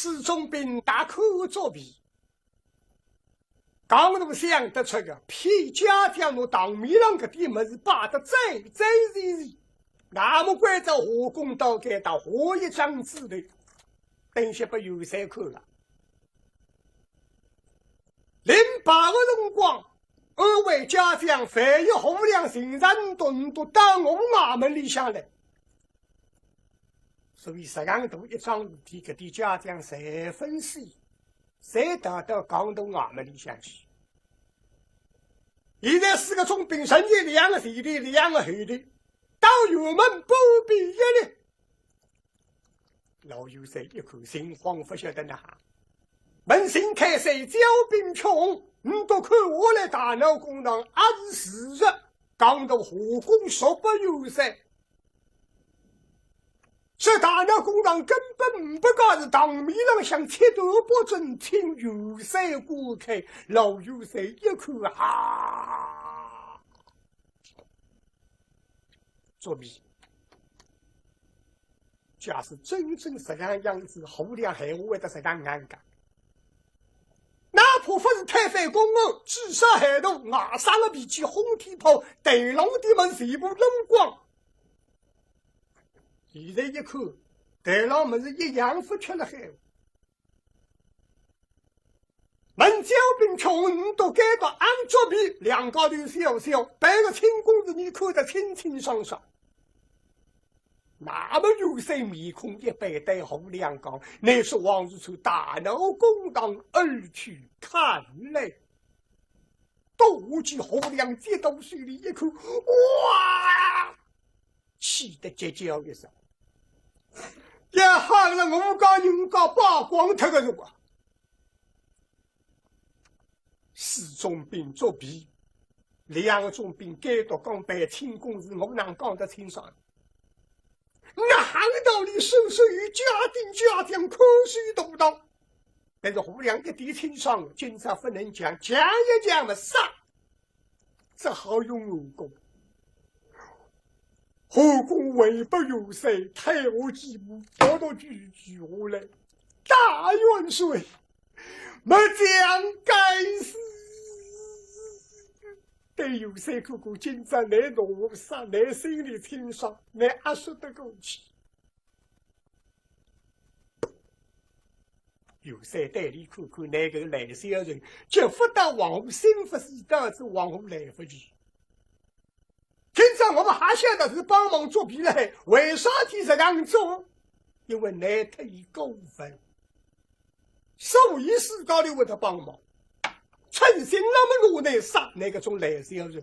史仲斌大口作弊，刚侬想得出个皮家将侬当面上个点么子摆得最热，那么怪着何公道该到何一张之内，等些不有谁看了。08个辰光，二位家长非要侯亮行人顿都到我衙门里向来。所以这样多一桩事体，搿点家长侪分析，侪达到讲到衙门里向去。现在4个中兵，甚至2个前队、2个后队，到油门不必一力。老有谁一口心慌，不晓得那哈。门新开赛，骄兵穷，你都看我来大闹公堂，也是事实。讲到火攻说不有谁。这大闹公堂根本不告是当面上想切头不准听有谁过开，老有谁一看啊，作弊。假使真正这样样子，侯亮还会得这样尴尬。哪怕不是太妃公公，至少还都外上个脾气轰天炮，对龙的门全部扔光。现在一看，对老们是一样不缺了海。门交兵穷都该到按作弊，两高头笑笑，白个亲公子你看得清清爽爽。那么有些面孔一摆对侯亮讲，那是王日初大闹公堂而去看来。都记侯亮接到水里一口，哇！气得尖叫一声，也喊了我家人家扒光他个人啊！史仲斌作弊，2个中兵该到讲白清公是我能讲得清爽。那行道理收拾于家庭科学独到，但是胡良一点清爽，警察不能讲一讲嘛杀，只好用武功。后宫违不有谁，太后继母跑到句句话来，大元帅没讲该死。对有谁哥哥今朝来弄杀，来心里清爽，来压说得过去。有谁带你看看那个来小人，就不到王府心不是导致王府来不及。今朝我们还晓得是帮忙作弊了，为啥提这样做？因为那特意过分，所以事高的为他帮忙。趁心那么无奈杀那个种来小人，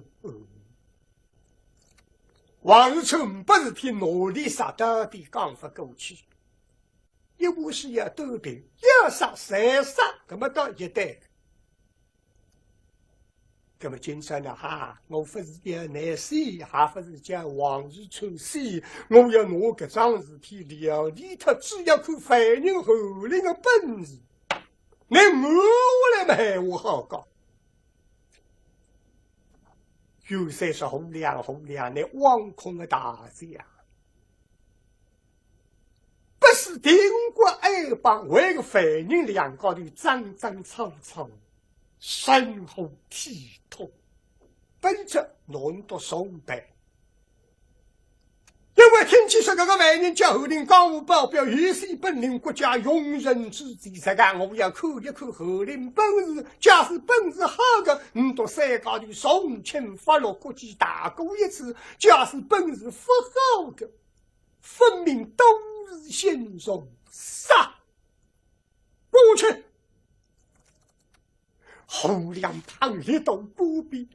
王日春不是替努力杀到底讲不过去，一部是要斗平，要杀谁杀，那么到一代。那么今朝呢哈，我不是要难死，还不是叫王日春死，我要拿这桩事体料理他，只要看犯人后人的本事。你我来没我好讲，有谁是红亮那惶恐的大将，不是敌国爱邦，为个犯人2高头脏吵吵，身后体痛，本着弄到手背。因为听起说这个外人叫后领刚武保镖，一心本领国家用人之际，这个我要看一看后领本事。假使本事好的，你到山高头送亲发落国际大过一次；假使本事不好的，分明都是先从杀过去。侯亮旁一道不必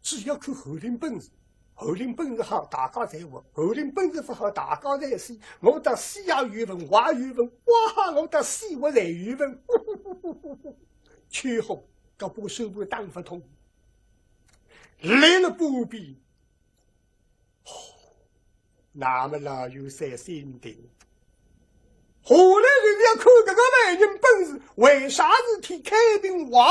只要看后领本事。后领本事好，大家在问；后领本事不好，大家在死。我到死也有份，活有份，哇！我到死我才有份。缺红，搞把手部打不通，来了不必。那么老有些心定。后来人要看这个外人本事，为啥是替开平王？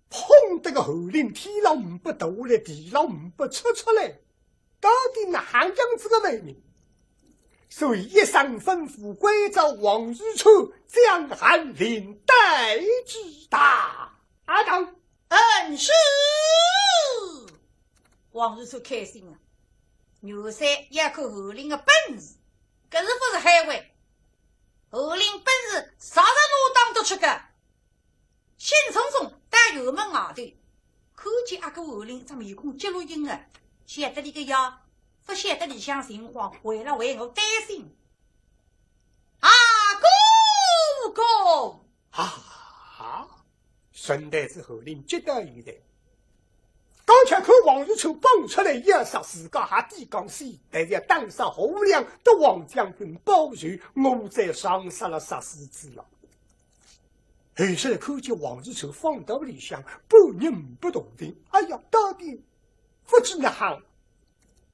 碰得个后领天老五不斗来，地老五不出来，到底哪样子个外人？所以一声吩咐归赵王日初将韩林代之大当。是。王日初开心了，牛三也看侯林的本事，可是不是海外。侯林本事啥人我当得出个？兴冲冲带油门外头，看见阿个侯林这面孔结露硬啊，晓得你个呀，不晓得你想情话，为了为我担心。阿公啊！顺带子侯林接到现在，刚才看王日初蹦出来一说自家还抵抗西，但是当上侯亮的王将军保全，我在上杀了14之了。后来看见王日初放到里向，半日不动静，哎呀，到底不知那行。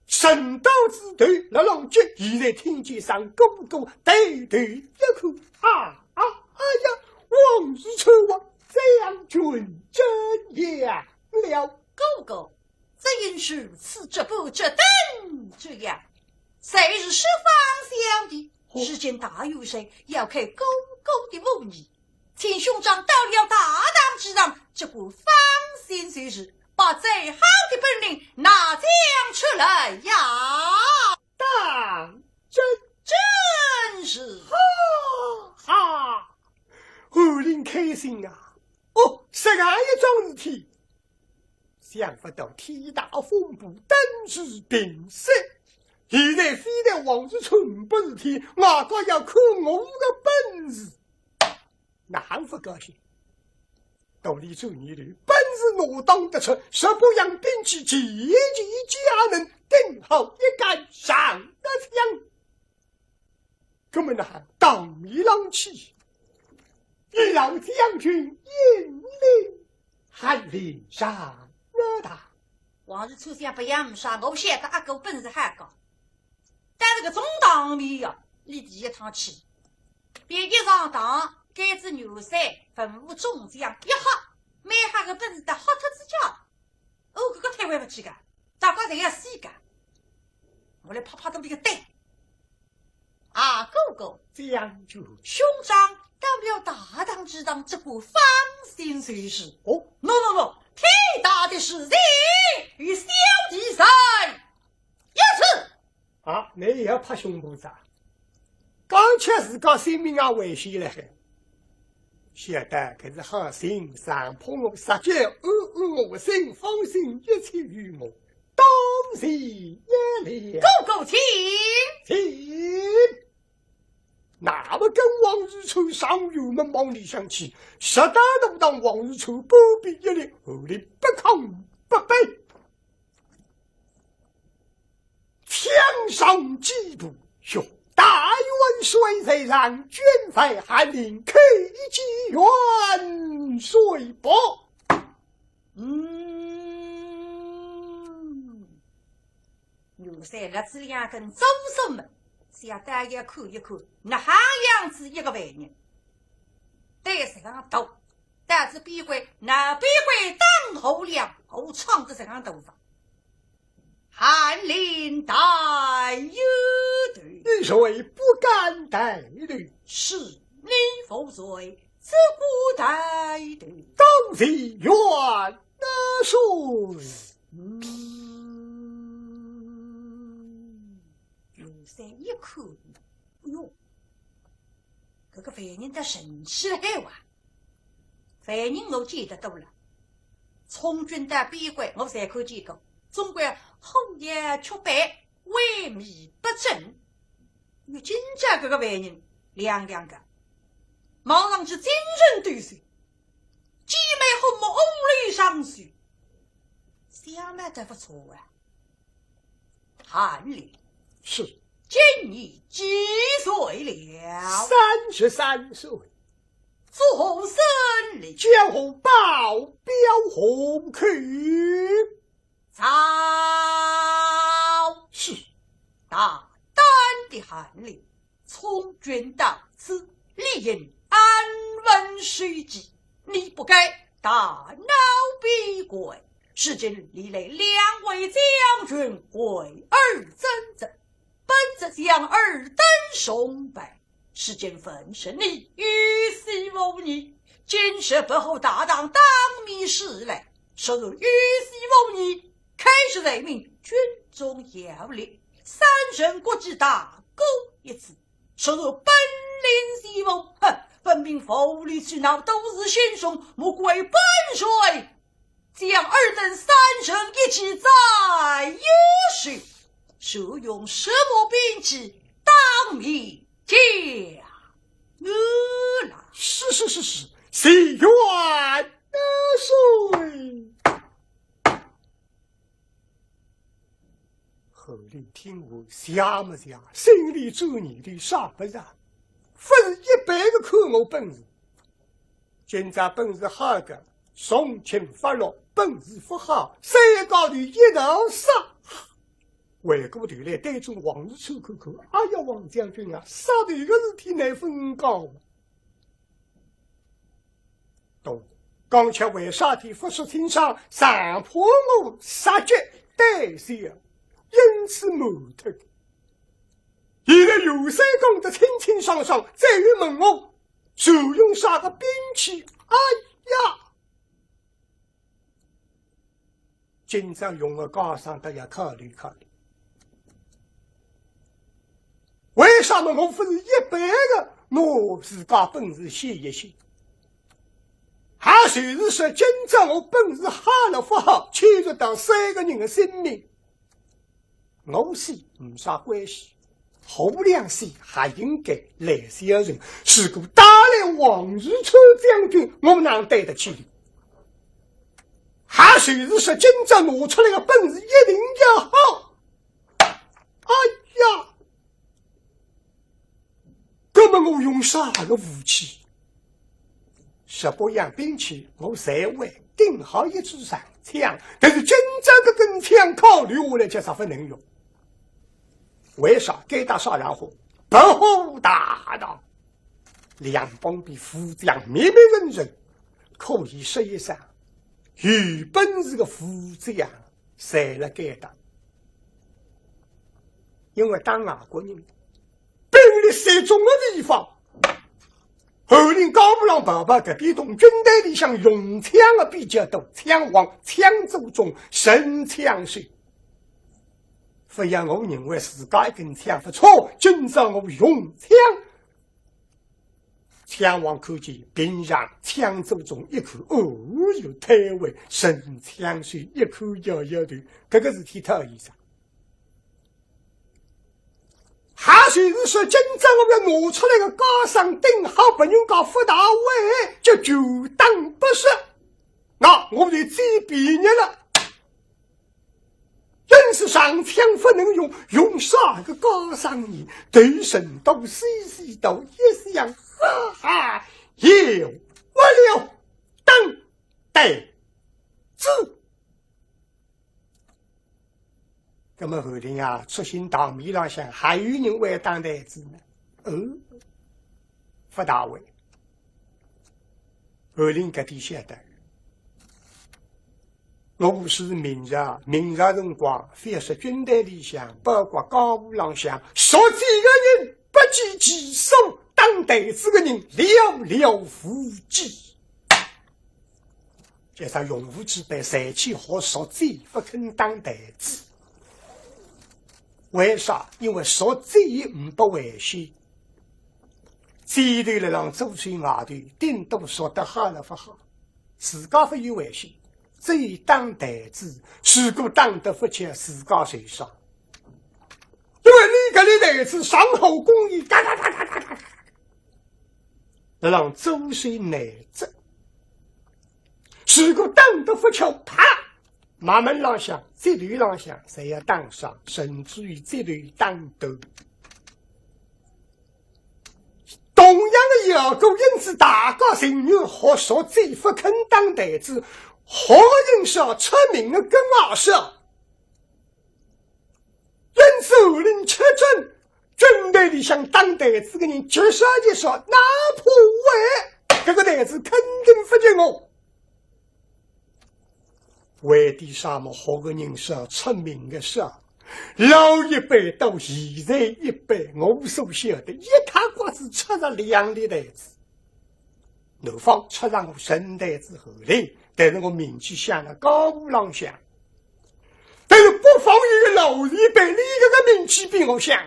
神道之头那浪脚，现在听见上哥哥对对一口哎呀，王日初啊，将军真呀了。哥哥，这应是此这不这等这样，谁是十方小弟？世间大有谁要开哥哥的武艺？请兄长到了大当之上，这股芳心随时，把最好的本领拿将出来呀！当真是哈！侯林开心啊！哦，这样一桩事体。想不到天大风暴登时平息，现在非但王日初不是天，外国要看我的本事，那还不高兴。道理做你的本事我当得出，实不让兵器节节佳能，定好一杆上的枪。根本那当一浪气，一老将军引领韩林上。王日初想不样啥，我不晓得阿哥本事还高，但是个中当面呀，你第一趟去，别一上当，该子牛三文武中将一哈，每哈个本事的好特之家，这个太回不去个，大家侪要死个，我来啪啪都这个对。阿哥哥，将军兄长到了大当之当，这股芳心随时。哦 ，no， 天大的事情与小弟赛一次啊！你也要拍胸脯子，刚才自家性命也危险了，还晓得可是好心上碰我杀绝，我心放心，一切与我当然也了。够请。那么跟王日初上油门往里向去，实打都当王日初不必一力，后来不亢不卑，枪上几步，说大元帅在上，军费韩林开济元帅不？牛三那子两根周手们。想大家看一看，那哈样子一个外人，对这样斗，但是必会那必会当侯亮，后唱着这样斗法。韩林带有队，谁不敢带队？是你否罪，自古带队，当是元帅。再一看，哎呦，这个犯人的神气来哇！犯人我记得多了，从军的边关我才看见过，总归红颜却白，萎靡不振。有今朝这个犯人两个，马上去精神对手，鸡眉红目，红里上去，想来得不错啊！韩林是。今年几岁了？33岁。做生理将红报标红去。早是。大胆的韩林，从军到此，理应安稳随己，你不该大闹逼鬼。是今历来两位将军为而争执。本着将尔等崇拜，世间分身你于死无疑。今时不候大当当面事来，收入于死无疑，开始人民军中要领，三省国之大功一次，收入本领希望。哼，本命府里之闹都是先锋，莫怪本帅将尔等三省一起在有时，使用什么兵器当面将我来。是，谁愿得水？后令听我想么想，心里咒你的啥不然？不是100个看我本事，今朝本事好个，送亲发落；本事不好，山高头一头杀。回过头来对着王日秋看看，哎呀，王将军啊，杀头个事体乃分高。懂，刚才为啥体不说天上上破我杀绝对象，因此矛盾。现在有三公的清清爽爽，再于问我手用啥个兵器？哎呀，今朝用的高尚都要考虑考虑。为什么我不是100个我自家本事写一写？还随时说今朝我本事好了不好，牵涉到3个人的性命，我死没啥关系。后两死还应该来些人，是个打来王日秋将军，我们哪对得起你？还随时说今朝拿出来的本事一定要好。哎呀，那么我用啥个武器？18样兵器我才会定好一支上枪，但是今朝这根枪考虑下来就十分能用。为啥该打啥然后不好打的？两帮比副将面面人人，可以说一声，有本事的副将谁来该打？因为当外国人，兵力集中的地方，后令高不让爸爸隔壁同军队里向用枪的比较多，枪王、枪祖中、神枪手。不然我认为自家一根枪不错，今朝我用枪，枪王看见兵上枪祖中一口，哦哟，太尉神枪手一口摇摇头，这个事体特意思。还随是说今朝我要拿出来个高尚顶好不人家副大尉，就当不是，那我就最毕业了。真是上枪不能用，用啥个高尚人？对神都细细都一想，哈哈，有我了，等待子。那么后头啊，出行到米浪向还有人为当台子呢？副大尉，后令搿点晓得。我是明日辰光，非是军队里向，包括高屋浪向，说几个人不计其数，当台子的人寥寥无几。加上用武之辈谁去和说罪不肯当台子？为啥？因为说罪不危险。这头来让周村外头，顶多说得好了不好，自家不有危险。这当台子，如果当得不起，自家受伤。因为你个台子上后公义，嘎嘎嘎嘎嘎嘎，让周水内子。如果当得不巧，啪，马门浪向、这头浪向，谁要当上，甚至于这头当头。同样的要够，因此大家成员和说这不肯当台子。何人是出名的跟二是？因此后令确诊，军队里向当台子的人绝杀就说拿破位，这个台子肯定不见我。为的什么何个人是出名的事？老一辈到现在一辈，我所晓得一塌瓜子72粒袋子。南方吃上我神袋子后来，但是我名气响了高屋朗响。但是北方有个老一辈，你个名气比我响。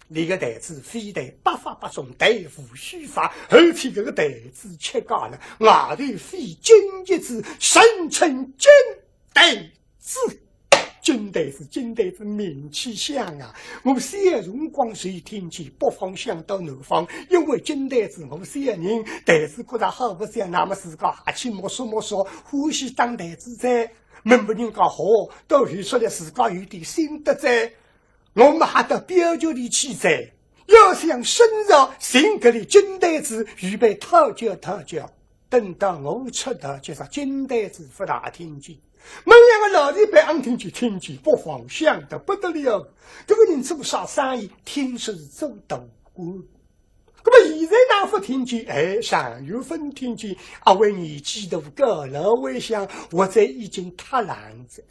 你个袋子非得百发百中，对付虚发，而且这个袋子切高了，外头非金一字，声称金袋子。金袋子名气响啊！我三辰光谁听见北方想到南方，因为金袋子我三人袋子觉得好不像，那么自个下去摸索，欢喜当袋子在，门不人家好，都看出来自个有点心得在。我们还得标准的去在，要想深入寻个里金袋子，预备讨教。等到我出头，就是金袋子不大听见。门两个老一辈昂听就听见，不放想得不得了。这个人做啥生意，听说是做大官。那么现在哪副听见？3月份听见，阿位年纪大个，老位想我在已经太懒子。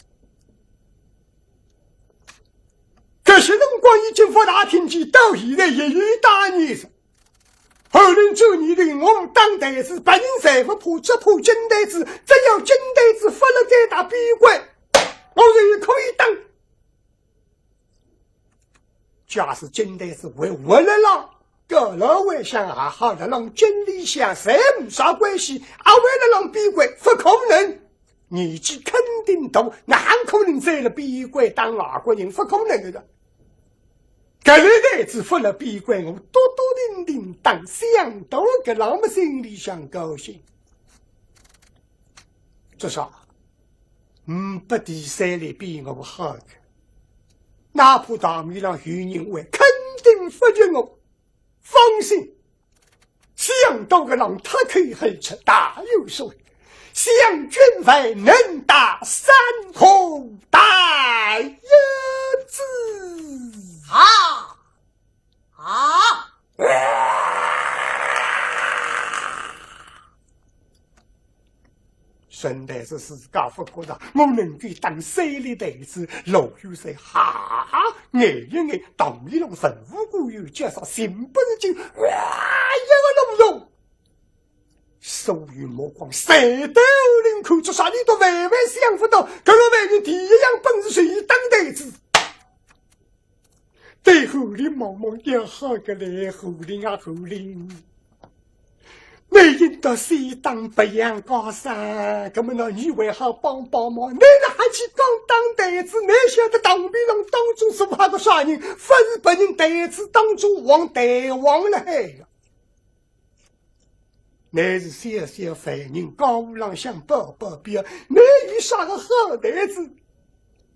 可是辰光已经不大听见，到现在也有大年子。2009年我们当袋子，白人财富破，只破金袋子，只要金袋子发了再打闭关，我就可以当。假使金袋子为我来让，个老外想也好了，让金理想谁没啥关系，为了让闭关不可能。年纪肯定大，哪可能在了闭关当外国人，不可能的。这类袋子发了闭关，我多叮当，想到个老么心里想高兴。至少不第三里比我好的，哪怕大面上有人为，肯定不认我。放心，想到个人他可以很吃大有所谓，想君为能打三河大叶子。顺带是自家不觉得我能够当3粒袋子，老有谁眼一眼当一龙神无故有介绍心不是劲，一个龙龙手语目光谁都能看出啥，你都万万想不到，这个外人第一样本事谁当袋子。对狐狸茫茫也好个来，狐狸狐狸，你应到西当北洋高山，那么呢，你为好帮忙，你那还去刚当袋子，你晓得当兵人当中是怕个啥人？不是把人袋子当中往台湾了海了。你是小凡人，高屋上想抱标，你有啥个好袋子？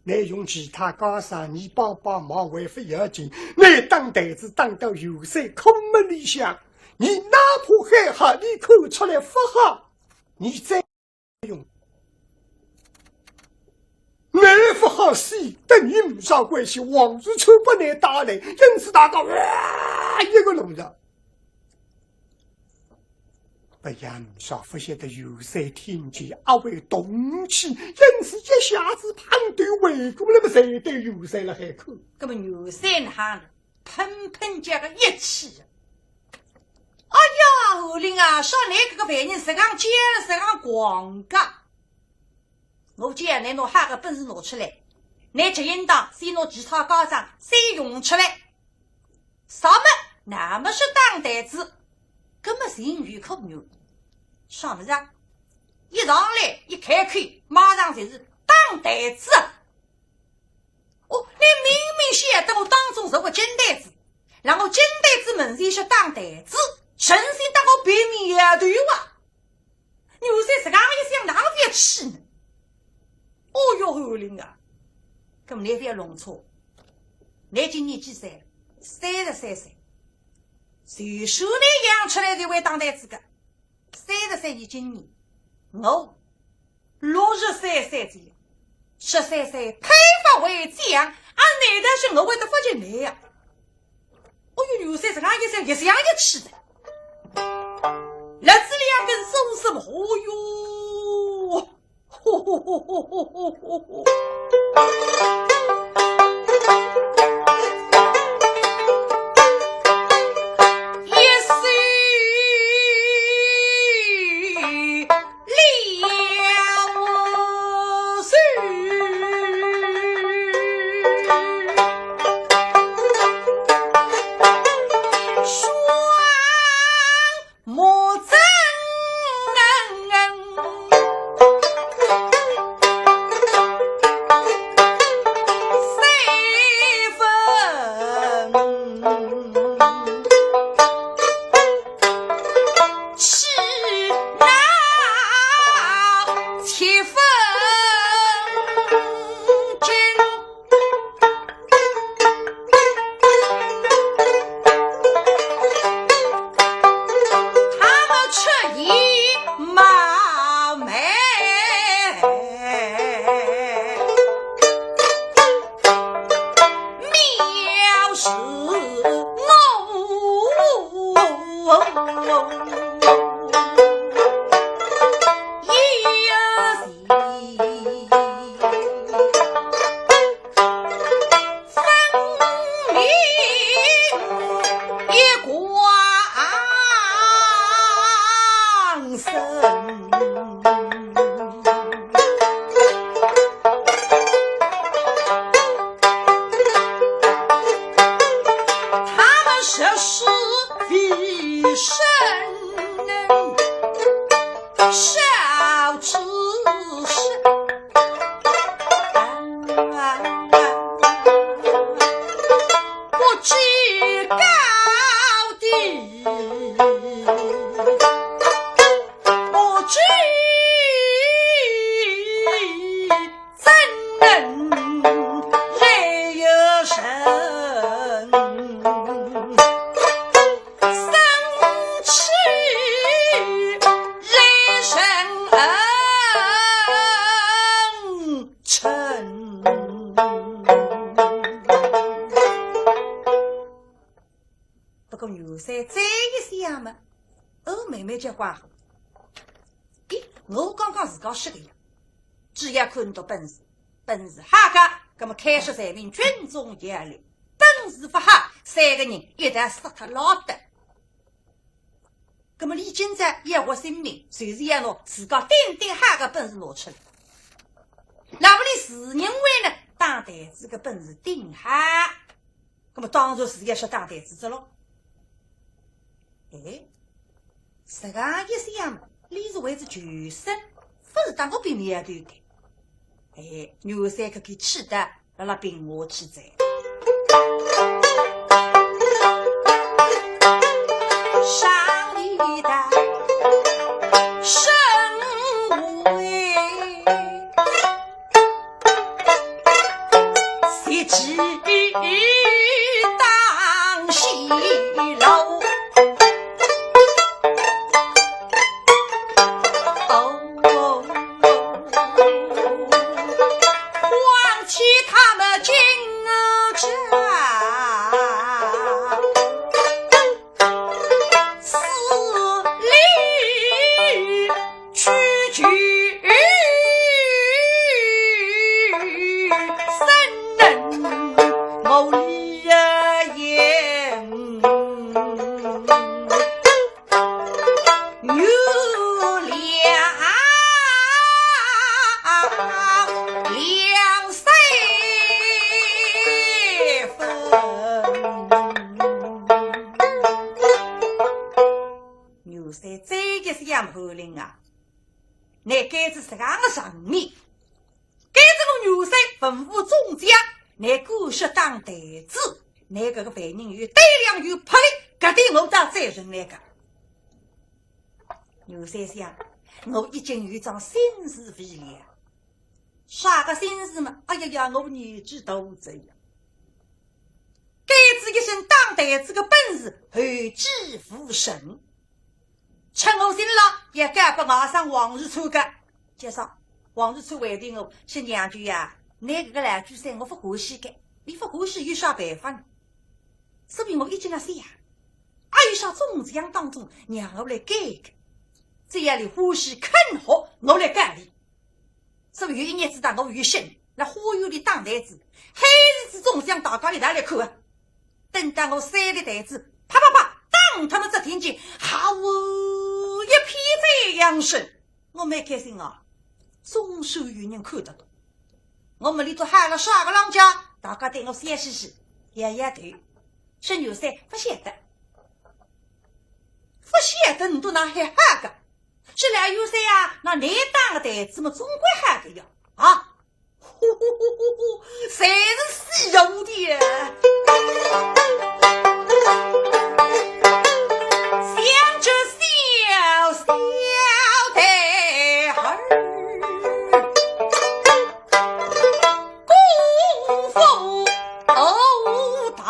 你用其他高山，你帮忙为非要紧。你当袋子当到有谁空没理想，你哪怕还好，你看出来不好，你再用。你不好戏，跟你没啥关系，往日抽不能打来，因此大家一个弄着。不然少不晓得有谁听见阿位动气，因此一下子判断围过来，不谁对有谁了海口。那么有谁呢？喷加个一气。哎呀，后林啊，说你这个犯人是讲接是讲广告。我既然你拿哈个本事拿出来，你就应当先拿其他高上先用出来。什么？那么是当袋子？根本是英语口牛，啥不是啊？一上来一开口，马上就是当袋子。哦，你明明晓得我当中是个金袋子，然后金袋子门前是当袋子，神仙当我别面对哇！牛三是刚一想哪边去呢？哦哟，后林啊，咁你不要弄错，你今年几岁？33岁。谁说你养出来就会当袋子的？33年今年，我63岁左右，13岁开发为将，难道是我会得发现你呀？哦哟，牛三是俺一想一起的，日子2根手什么？哦哟，呼呼呼呼呼呼呼呼。我刚刚自家说的呀，只要看到本事哈个，那么开始才名军中严厉，本事不哈，三个人一旦杀他老的。那么李金在也活性命，随时要拿自家顶哈个本事拿出来。那么你四人为呢，当台子个本事顶哈，那么当然是要说当台子子喽。哎，这个也是样嘛。李是为之全身，不是当我比面对的。哎，牛三可给气的，让他并我气在。上一代生为谁知当西楼。那该是这样的上面，该这个牛婿吩咐众将，那故事当台子，那个犯人有对量有魄力，搿点我当责任那个。牛婿想，我已经有桩心事未了，啥个心事嘛？哎呀呀，我年纪大这样，该子一身当台子个本事，后继无神。趁我心了，也该不马上往日出个。介绍往日出为定我是娘舅呀，那个两句三我不欢喜的，你不欢喜有啥办法呢？说明我已经那些呀，爱上中将当中，让我来改个，这样的欢喜肯好，我来干的。所以有一日子当我有心来花园里当台子，黑日子总想大家里来看啊。等到我三的台子，啪啪啪，当他们只听见好一片这样声，我没开心啊，总是有人看得到。我们里头喊了3个郎家，大家对我笑嘻嘻，摇摇头。是牛三不晓得，不晓得你都拿还喊个？是来牛三呀，那你当个台子么总归喊个呀啊！呼呼呼呼呼，谁是西游的？想着小小的儿，功夫欧大。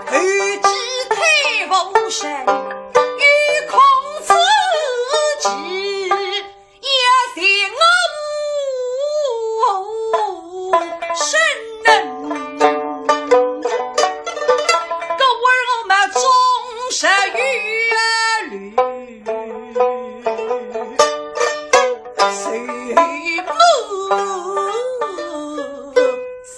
欲知太无神，欲空自己，也嫌我无神能。个味儿我们终是越律，谁母心。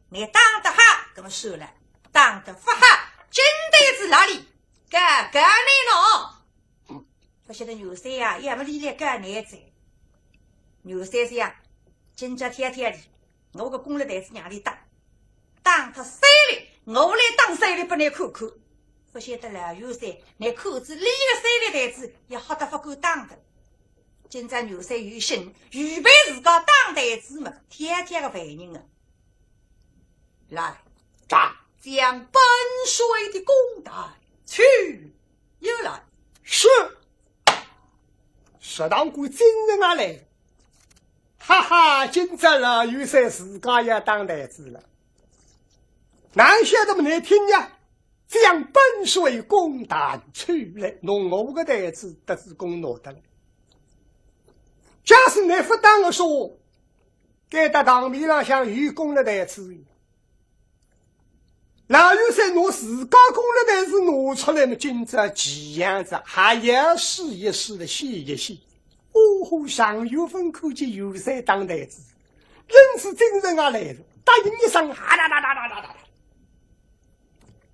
你当得好，咁么收了；当得不好，金袋子哪里？干你咯！不晓得牛三呀，也没理来干男子。牛三是呀，今朝天天里，我个公立袋子让你当他三里，我来当三里不来看看。不晓得了，牛三，你裤子里个三里袋子也好得不够当的。今朝牛三有心，预备自个当袋子嘛，天天个为人啊。来，将本水的公带去又来。是，石堂官今日啊来，哈哈，今朝了有些自家也当台子了。哪晓得么？你听呀，将本水公带去来，弄我个台子得是公拿得了。假使你不当我说，该到堂面上向有功的台子。老有些拿自家功的台子拿出来嘛，今朝几样子还要试一试的写一写。哦，上有分可见有些当台子，人是精神啊来了，答应一声，哈哒哒哒哒哒哒。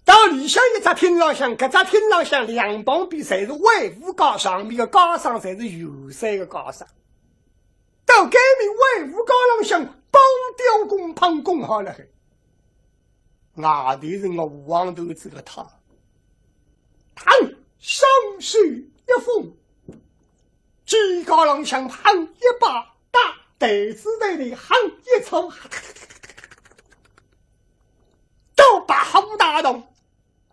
到里向一只厅上向，搿只厅上向两旁边侪是外务高上面的高上，侪是有些个高上。到改名外务高浪向，包雕工旁工好了。外头是我王头子个他上书一封，最高浪向行一把大袋子在里行一抽，都把红大洞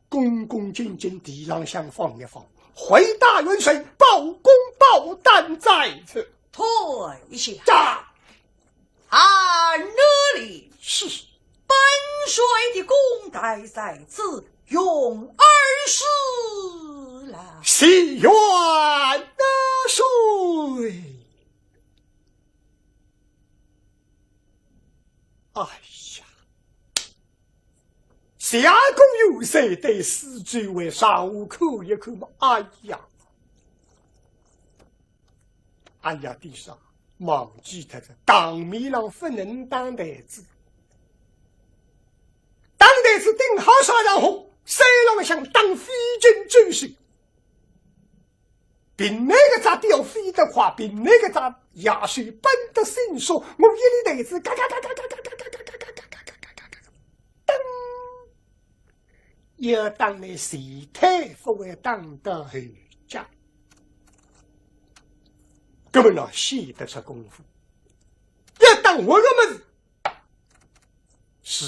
恭恭敬敬地浪向放一放，回大元帅报功报担在此。退下！啊，那里是本水的公带在此，用儿时了。西园的水，哎呀，下公有谁对死罪为上午看一看嘛？哎呀，地上忘记他这当面上不能当台子，当台子顶好杀然后，谁让想当飞军军士？凭那个只雕飞得快，凭那个只牙水奔得迅速，我一里头子嘎嘎嘎嘎嘎嘎嘎嘎嘎嘎嘎嘎嘎嘎嘎，噔！要当你谁太不会当得后家，根本呢写得出功夫。要当我个么子，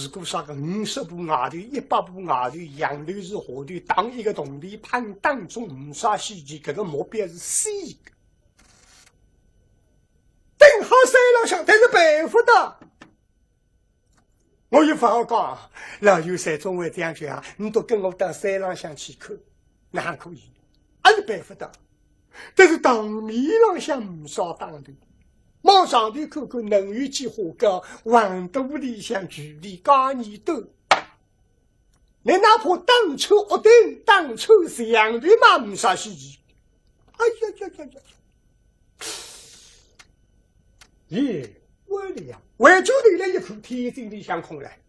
如果啥个50步外头、100步外头，羊头是河头，当一个洞里判当中无啥稀奇，这个目标是4个。正好山浪向，但是办法的。我有法好讲，老有山总会这样讲啊，你都跟我到山浪向去看，那还可以，还是办法的。但是当面浪向无啥当头。往上头看看，能源计划高，1度里向距离高你多。你哪怕当初恶顶，当初相对嘛没啥稀奇。哎呀呀呀呀！耶，我的呀，为就对了一口天真理想空来，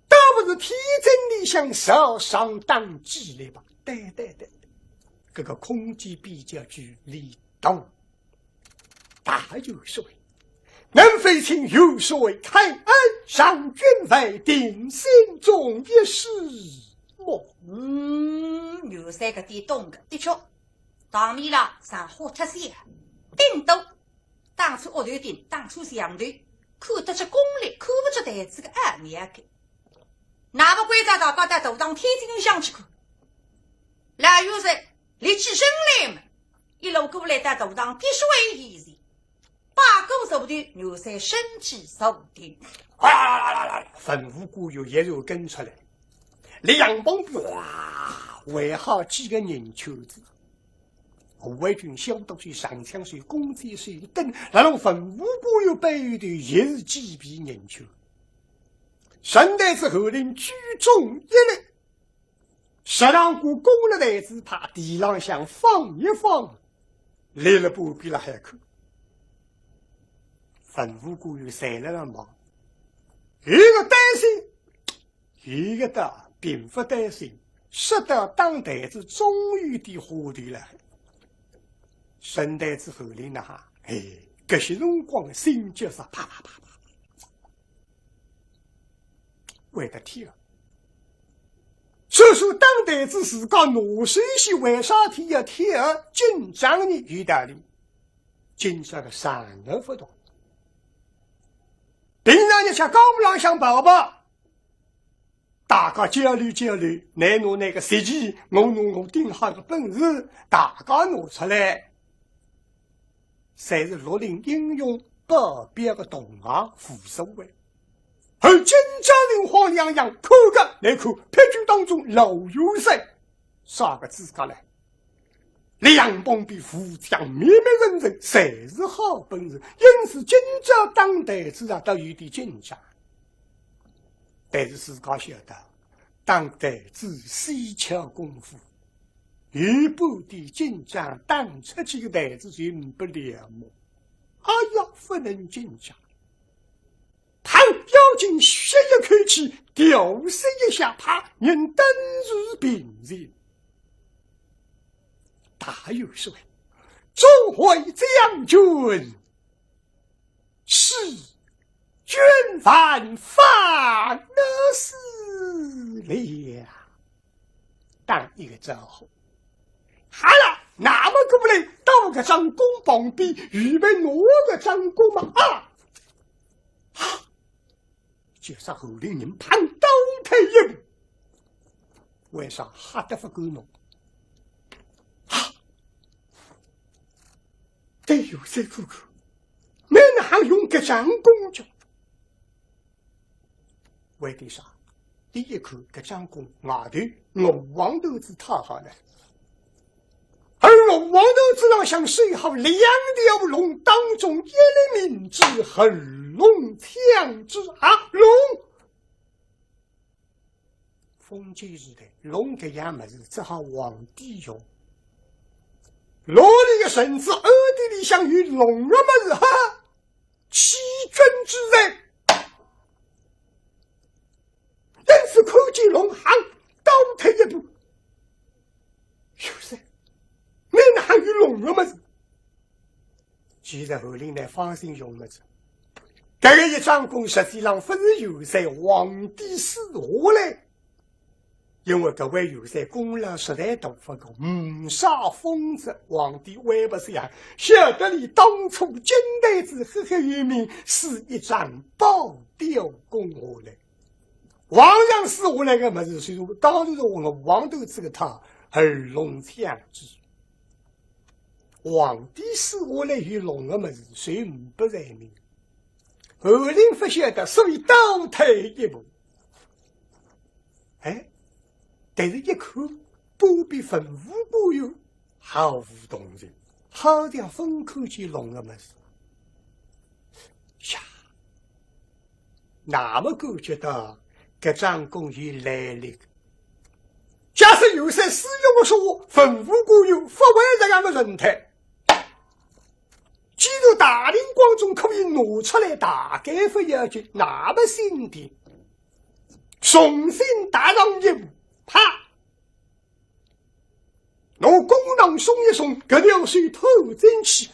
倒不是天真理想手上当机了吧？对，这个空间比较距离动。大有所谓，能飞卿有所谓，开恩上君为定心中一事么？有3个点动的，的确，当面了上火特些，顶斗，当初恶头顶，当初相头，看得出功力，看不出台子个暗面个。哪不规则大家在斗当天津乡去看，来有谁立起身来嘛？一路过来在斗当必须为一人。八股手段，牛山身体手段。粉雾姑有一路跟出来，两帮哇，围好几个人球子。护卫军消毒水、上枪水、公鸡水等，那种粉雾姑有背后的也是几批人球。圣诞之后令聚众一类，石浪姑攻了台子，怕地浪向放一放，来了不比了还可。粉雾姑有3人忙，一个担心，一个的并不担心，识得当台子终于的花头了。圣诞之后里呢，这些辰光心就是啪啪啪啪，为的天啊！所说当台子自家拿水些为啥体要贴儿紧张呢？有道理，紧张个3个不同。平常你吃高不浪向宝宝，大家交流交流，你拿那个实际，我拿我顶好的本事，大家拿出来，才是绿林英勇不变的同行副手位。而金家人黄洋洋，看个来看，撇军当中老有谁？啥个资格来？两帮比富强面面人人，谁是好本事？因此金家当台子啊，都有点紧张。但是自家晓得，当台子细巧功夫，一般的紧张，当出去的台子就不了么？哎呀，不能紧张。他表情吸一口气，调息一下，他人登如平日。大有说：“众会将军，是军犯犯了事了。”当一个招呼，好了，那么过来到个张弓旁边，预备拿个张弓嘛啊！就是后头人攀倒退一步，为啥吓得不够弄？得有谁看看，没人还用这张弓脚？为的啥？第一看这张弓外头我王头子太好了，而我王头子上像水好2条龙当中一粒明珠，横龙枪之啊龙。封建时代，龙这样么子只好皇帝用。罗里的绳子，耳地里像与龙了么子哈，欺君之人。因此看见龙行倒退一步，有谁？你的么子。其实后来呢，放心用的子，这个一张弓实际上不是有在皇帝死下来，因为各位有在功劳实在大，不过杀疯子，皇帝还不是呀？晓得你当初金太子赫赫有名，是一张保镖弓下来。皇上死下来个么子，所以说当然是我们王头这个他耳聋腔之。皇帝死下来与聋个么子，谁不在命？后来不晓得，所以倒退一步。哎，但是一看不必分无故有，毫无动静，好像分口去聋个么子。呀，那么感觉到这张弓有来历。假设有些使用的说分无故有，不为这样的人态。既然大庭广众可以拿出来，大概不要紧，那么心地重新打上一步，啪！拿弓囊松一松，这条水透进去，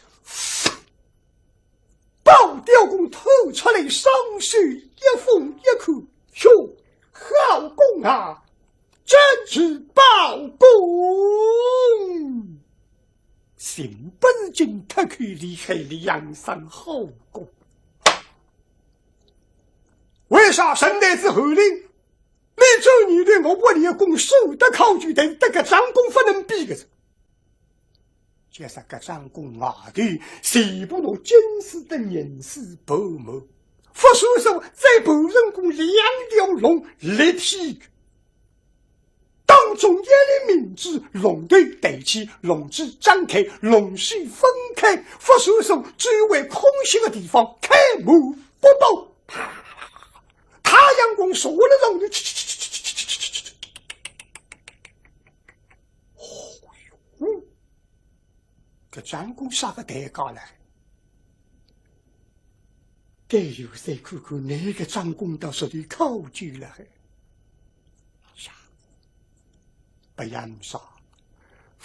爆雕弓透出来，上水一封一口，哟，好弓啊！真是爆弓！心不是金特可厉害的养生好功，为啥神太子后令你这你对我不立功受得考据，但这个张公不能比个子。这是个张公外头谁不如金丝的人事薄膜，不说说在保人宫两条龙立体当中一粒明珠，龙头对齐，龙指张开，龙须分开，不说说只为空隙的地方开幕不爆，啪！太阳光说了让你这张公啥个代价来？该有谁看看那个张公到手里考据了？不然啥？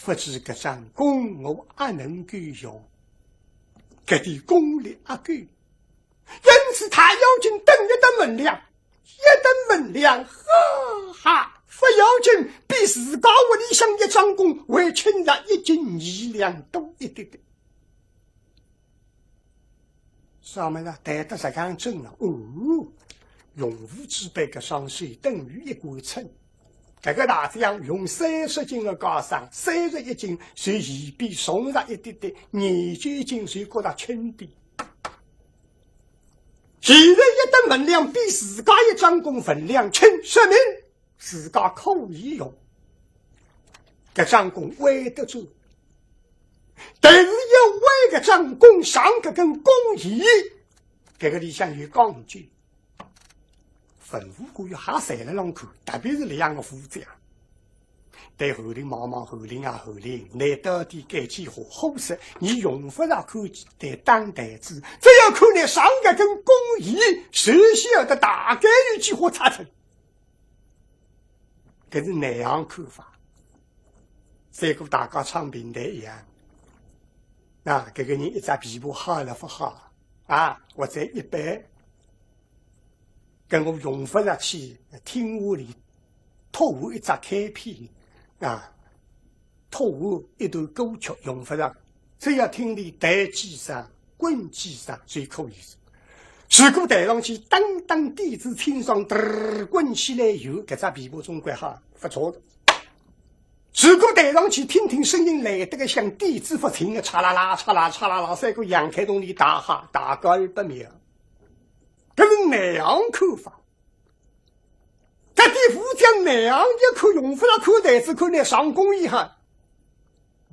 不知个张公我还能够用，这点功力还够。因此他要紧等一等门梁，一等门梁，哈哈，不要紧比自家屋里向一张公为轻了1斤2两多一点点。上面呢带得这样正了哦，用武之辈个上水等于1锅秤。这个大将用30斤的高上，31斤随一臂送上一点点，29斤随觉得轻点。现在一等分量比自家一张弓分量轻，说明自家可以用。这张弓围得住，但是要围个张弓上这根弓椅，这个里向有钢筋。分无故有哈塞了浪口，特别是2个副将。对后令茫茫后令啊后令，你到底该几何好事？你用不着口对当台子，只要看你上个根弓椅，谁晓得大概有几何差成？这是那样看法。再跟大家唱平台一样，啊，这个人一只皮肤好了不好啊？或者一般。跟我用不着去听屋里托我一只开片啊，托我一段歌曲用不着，只要听你弹机上滚机上最可以。如果弹上去当当地子天上滚起来有搿只皮肤中国哈不错的。如果弹上去听听声音来得个像地质不停的嚓啦啦嚓啦嚓啦啦，三个杨开洞里大哈大个200秒。这是那样看法，这地副将那样一看用不了看台子，看来上工一下。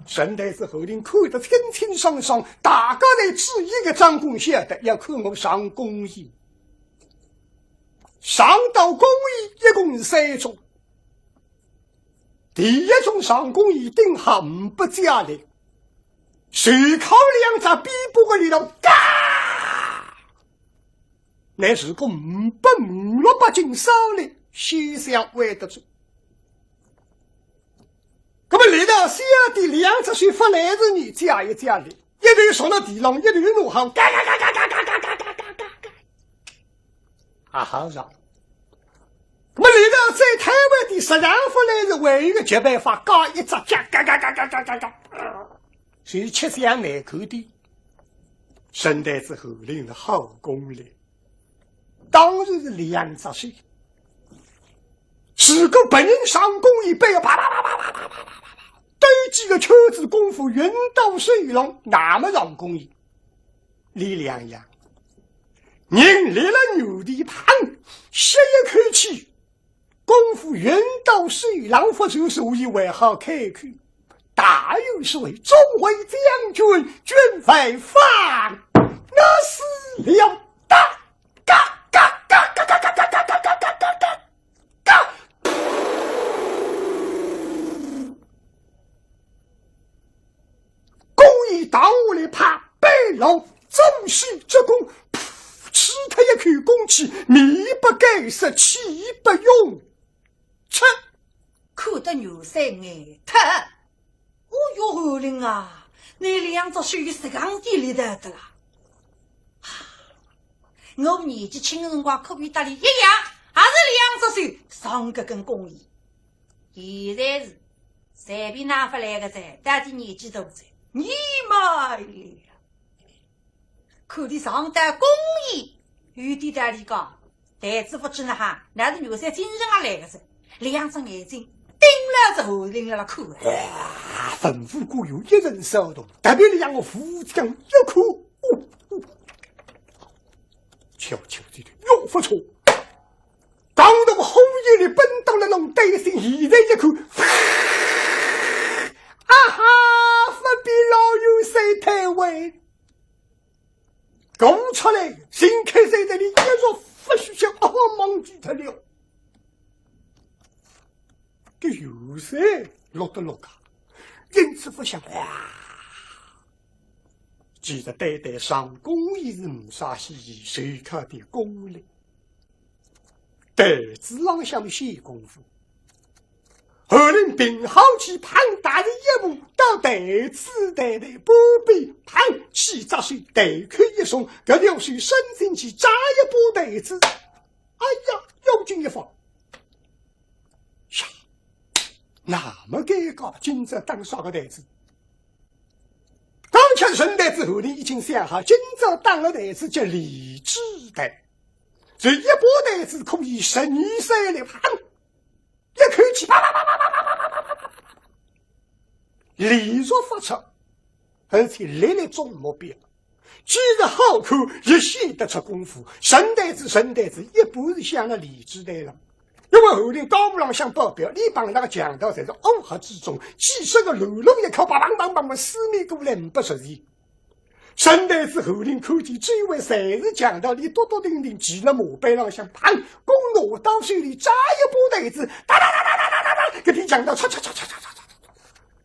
神台子后令看得清清爽爽，大家来质疑个张公晓得要看我上工艺。上到工艺一共3种，第一种上工艺定下5不加力，随靠2只逼迫个力量嘎。乃是个558斤少力，先想围得住。那么来到小的2岁发来子女家一家里，一头上了地笼，一头怒喊：嘎嘎嘎嘎嘎嘎嘎嘎嘎嘎嘎嘎！啊好让。那么里头在台湾的12发来子为一个绝办法，搞一只嘎嘎嘎嘎嘎嘎嘎嘎，是吃香难口的。沈太子后领的好功力，当然是2岁。是个本人上弓一杯，啪啪啪啪啪啪啪啪啪，对几个秋子功夫云刀水龙，那么让工艺。李良阳，人立了牛的旁，吸一口气，功夫云刀水龙，不就是以为好开口？大有是为众位将军，军费放，那是了得！嘎嘎嘎嘎嘎嘎嘎嘎嘎嘎嘎嘎嘎！公益到我来怕北老总是这功，吃他一口公气，米不改色，气不用。切，看得牛三眼他，我哟后领啊，那2只手是钢地里的的啦。我们年纪轻的辰光可比大你一样，还是2只手上个根公益。现在是随便拿回来个噻，大的年纪大噻，你妈呀！看你上得公益，有点道理讲，台子不知呢哈，那是牛三精神也来个噻，2只眼睛盯了这后领了看。吩咐过有一人骚动，特别让我扶将一哭。悄悄地又不错，刚到我后夜里奔到了龙带心，现在一口，啊哈，不比老有谁太位，拱出来，新开在这里一若不许像阿忙举他了，这有谁落得落啊？因此不想记得代代上工艺是无啥稀奇，谁看的功力？袋子浪向写功夫，后人并好去庞大的一步，到袋子袋袋不必庞起扎水，袋口一松，这流水伸进去扎一把袋子，哎呀，有劲一放，呀，那么尴尬，今朝当啥个袋子？刚才顺带之后，你已经想好，今朝当了台子叫李志袋，这一把台子可以12岁的盘，一口气啪啪啪啪啪啪啪啪啪啪，利若发出，而且历历中目标。既然好口，也显得出功夫。顺带子一步是向了李志袋了。因为后领高不朗向报表，你帮那个强盗在这乌合之中，几十个喽啰一口，梆梆梆梆四面过来不实际。顺带子后领看见这位谁是强盗，你多多丁丁骑了马背上向旁，弓拿刀手里扎一把袋子，哒哒哒哒哒哒哒哒，给你强盗嚓嚓嚓嚓嚓嚓嚓。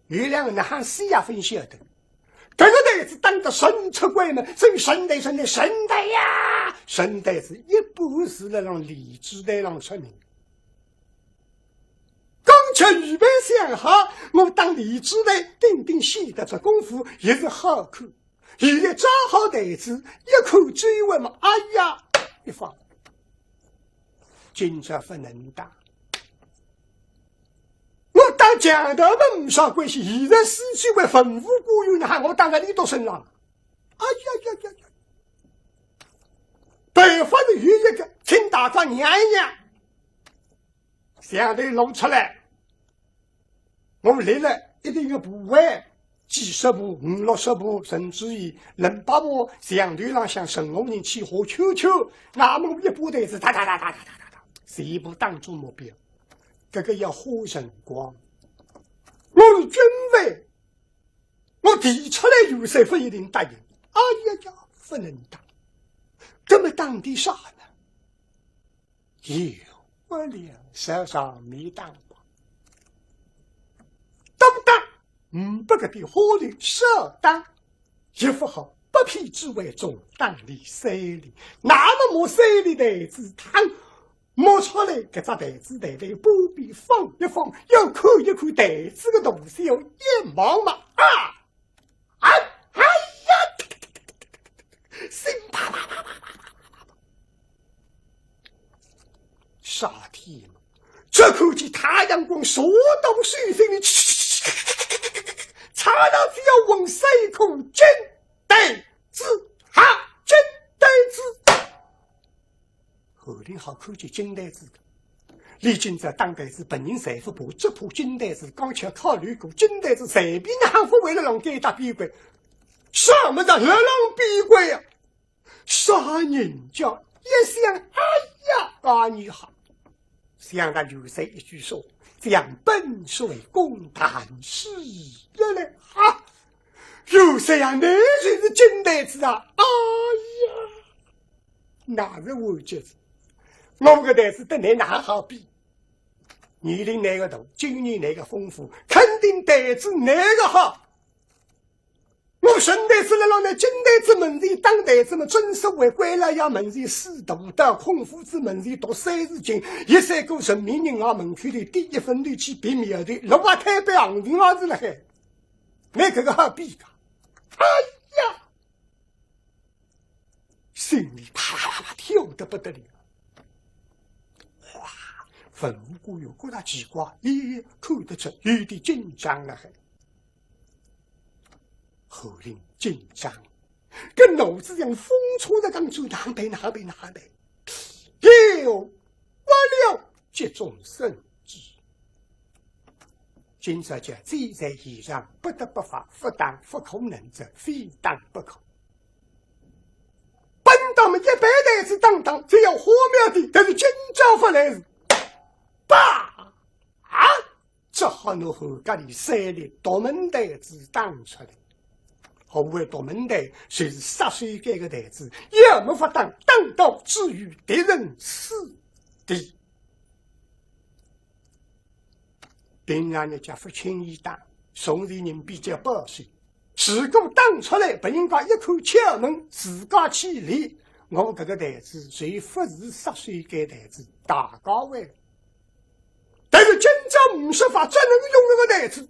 有2个人喊死也分晓得，这个袋子当着神出鬼门，所以顺带呀，顺带子一步是来让李志带让出名。刚才预备想好，我当李志带定定写得出功夫也是好看。现在扎好袋子，一口追问嘛，哎呀，一放，今朝不能打。我当强盗们没啥关系，现在司机为吩咐雇员的喊我当在你都身上。哎呀！北方的有一个，请大家娘娘，相对弄出来，我们立了一定的部位。几十步、50、60步，甚至于100步，相对上像神龙人起火球球，那么一把袋子，哒哒哒哒哒哒哒，谁不当做目标？这个要花辰光。我是军委，我提出来有谁不一定答应？哎呀，不能当。这么当的啥呢？有我俩手上没当过，当不当？不个的花里少当，一副好不匹之为中当里3里，那么3里袋子汤，莫朝出来，搿只台子台台半边放一放，要看一看台子的东西，要一望嘛哎呀，心啪啪啪啪啪啪！夏天嘛，这口气太阳光说动水声的，差到只要闻三口金台子哈，金台子。后来好看见金台子，历经这当代子本人财富部只怕金台子，刚巧考虑过金台子随便哪副为了让给打闭关，什么叫热浪闭关呀？啥人家一想，哎呀，阿你好，想到刘三一句说，将本水共谈是了嘞啊！刘三呀，那谁是金台子啊？哎呀，哪是我觉子？我个台子跟你哪好比？年龄哪个大，经验哪个丰富，肯定台子哪个好。我神台子来了呢，金台子门前当台子嘛，正是为归了呀门前四读的，孔夫子门前读30经，一三个人民人啊门口里第一分力气比苗的，六八开北行情啊子了还，那个好比个，哎呀，心里啪啪啪跳得不得了。哇，粉无辜有过大奇怪，一看得出有点紧张了还。后令紧张，跟脑子像风吹的刚走南北，有我了这种圣旨。今朝讲罪在以上，不得不发，不当不可能者，非当不可。本当们100代子当，只要火苗的，但是今朝发来是爸啊！只好拿后家里3粒独门台子当出来。何谓独门台？虽是10岁间的台子，也没法当到至于敌人死地。平常人家不轻易当，宋人人比较保守。如果当出来，别人家一口敲门，自家去理。我这个台子虽不是10岁间台子，大高位，但是今朝50法只能用这个台子。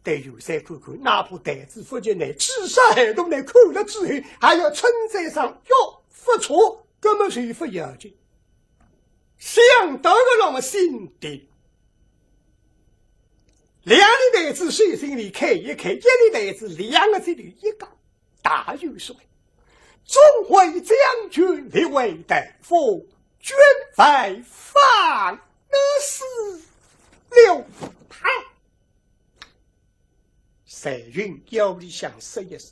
对刘三看看，哪怕台子不进来，至少孩童来看了之后，还要称赞上哟，不错，根本谁不要紧。想到个那么心底，2粒台子随心里开一开，1粒台子2个这里一个，大有说：众会将军立为大夫，军外放死6派。三云腰里想说一声，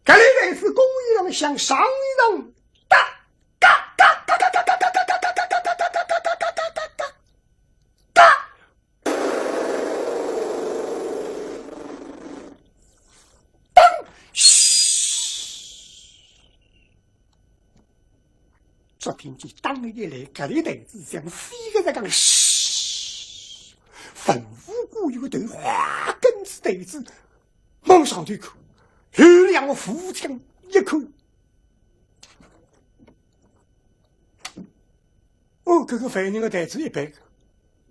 这里来自公益人向上一人打嘎嘎嘎嘎嘎嘎嘎嘎嘎嘎嘎嘎嘎嘎嘎嘎嘎嘎，当嘘，只听见当一来，这里来自像飞个在讲嘘，粉无故有头花根子台子往上头口，有2个腹腔一口。哦，这个犯人的台子100个，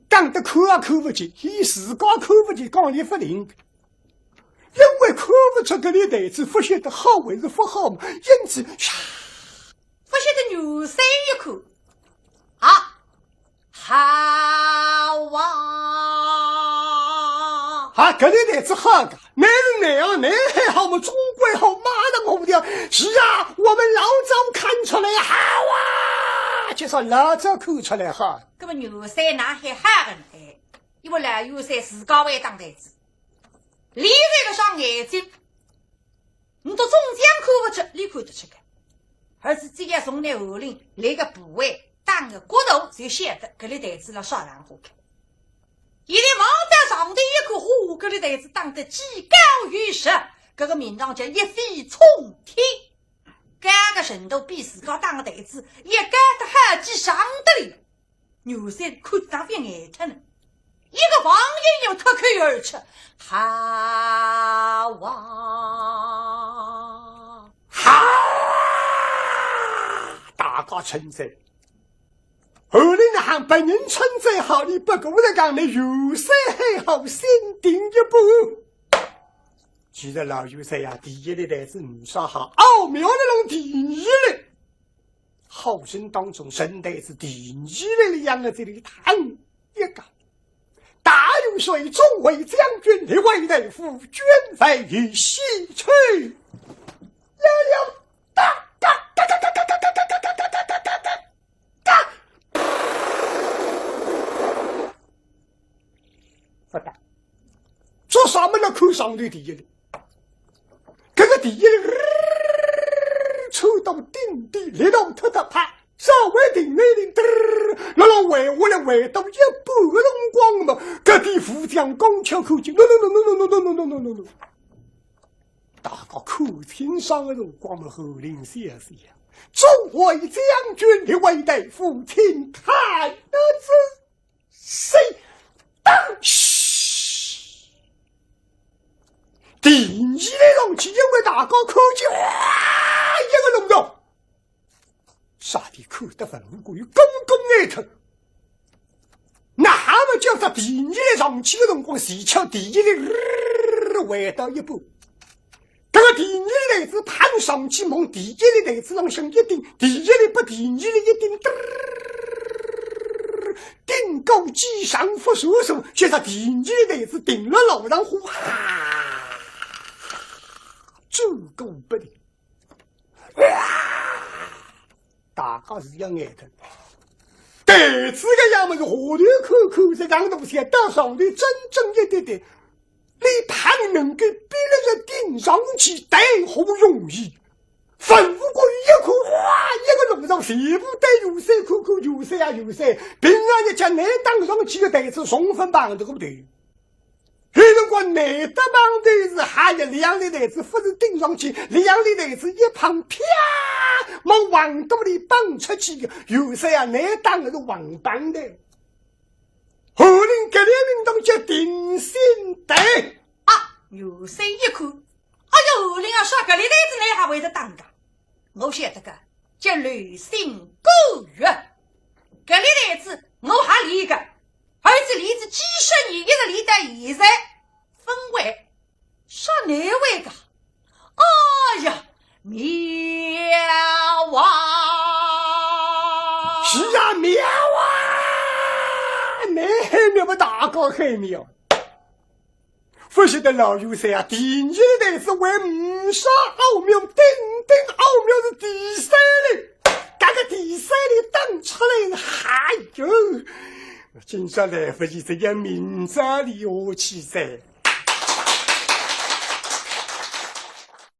讲得口也口不进，伊自家口不进，讲也不灵，因为看不出这里台子不晓得好还是不好嘛，因此不晓得牛三一口啊，好啊！这里台子好个，男人那样，男还好嘛，中国好，妈的我不掉。是啊，我们老早看出来好啊，就说老早看出来好。那么牛三哪还好个呢？因为老牛三自家为当台子，离这个双眼睛，你都中间看不出，你看得出个。而是这个从那后领那个部位当个骨头就显得这里台子了刷然火开。一定望得上的一颗火，这里台子当得既高于实，这个名堂叫一飞冲天。这个程度比自家当个台子也干得好几上得了。牛三看他变眼疼了，一个王爷又脱口而出：好啊，好啊！大家称赞，后来呢，还被人称赞好，你不过来讲，你有谁还好先顶一步。其实老有谁呀，第一的来自女杀好，奥妙的龙第一嘞。后生当中，神代是第一的两个这里谈一个。大有水中为将军，立为内府，捐费于西去。来了，哒哒哒哒哒哒哒哒哒哒哒哒哒哒哒。不但做啥么？那口上的第一的，这个第一的抽到顶地，立到特特啪，稍微顶那里嘚，那老围我来围到一半龙光嘛，各地副将刚敲口径，no no no no no no no no no no no。大个口听上的龙光嘛，后领先生，众位将军的为内父亲太子谁当嘘。第一的龙气因为大个口径，一个龙肉，杀的口得分过于公公那头。那还没叫他第一的上去的龙光，谁瞧第一的回到一步。这个第一的雷子攀上去蒙第一的雷子让上一顶，第一的不第一的一顶，顶高机上不说手，现在第一的雷子顶了老然后这个不灵，大概是要挨的。这次个样么是河流口口这样东西到上的真正一点点。你怕你能够比那个顶上去带好容易，分不过一口哇，一个龙上全部带有色口口有色啊有色，平安的将内当上去个袋子送分帮的，对不对？如果内得帮的是还有两粒袋子，不是顶上去，两粒袋子一旁啪，往王沟里绑出去的，有色啊内当的是王帮的。后令革命运动叫定心带啊！有谁一看，哎呦，后令啊，说革命袋子你还会得当的？我晓得个叫吕姓狗月，革命袋子我还理个，而且离子几十年一个离在现在分为说哪位个？哎呀，妙啊！是啊，妙啊！你还没有大个还妙，不晓得老有谁啊？第一代是为五杀奥妙，顶奥妙是第三嘞，这个第三嘞当出来，哎呦，今朝来不及这个名字里我去噻。